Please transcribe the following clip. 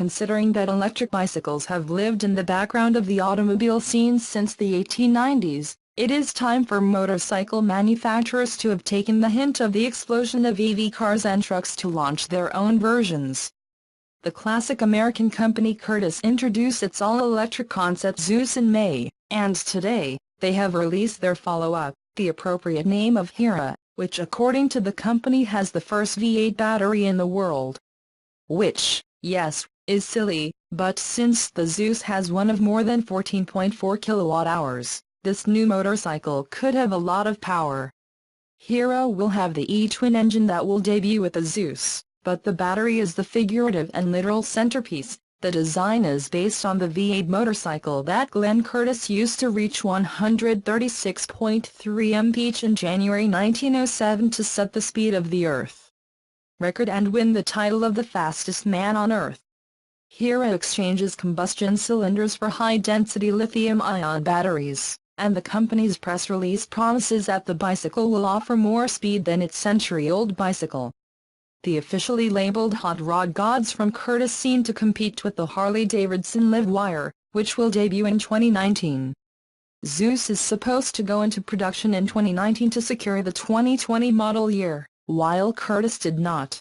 considering that electric bicycles have lived in the background of the automobile scene since the 1890s, it is time for motorcycle manufacturers to have taken the hint of the explosion of EV cars and trucks to launch their own versions. The classic American company Curtiss introduced its all-electric concept Zeus in May, and today, they have released their follow-up, the appropriate name of Hera, which according to the company has the first V8 battery in the world. Which, yes, is silly, but since the Zeus has one of more than 14.4 kilowatt-hours, this new motorcycle could have a lot of power. Hera will have the E-twin engine that will debut with the Zeus, but the battery is the figurative and literal centerpiece. The design is based on the V8 motorcycle that Glenn Curtiss used to reach 136.3 mph in January 1907 to set the speed of the Earth record and win the title of the fastest man on Earth. Hera exchanges combustion cylinders for high-density lithium-ion batteries, and the company's press release promises that the bicycle will offer more speed than its century-old bicycle. The officially labeled hot rod gods from Curtiss seem to compete with the Harley-Davidson LiveWire, which will debut in 2019. Zeus is supposed to go into production in 2019 to secure the 2020 model year, while Curtiss did not.